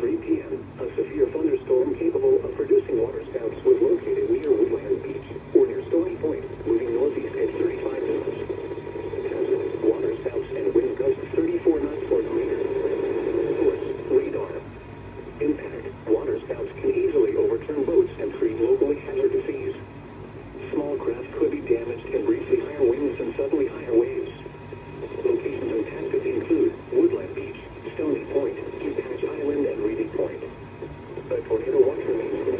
3 p.m., a severe thunderstorm capable of producing waterspouts was located near Woodland Beach, or near Stony Point, moving northeast at 35 knots. Hazard, waterspouts and wind gusts 34 knots or greater. Source, radar. Impact, waterspouts can easily overturn boats and create locally hazardous seas. Small craft could be damaged in briefly higher winds and suddenly higher waves. Locations impacted include Woodland Beach, Stony Point, DuPage Island, and Reedy Point. A tornado watch remains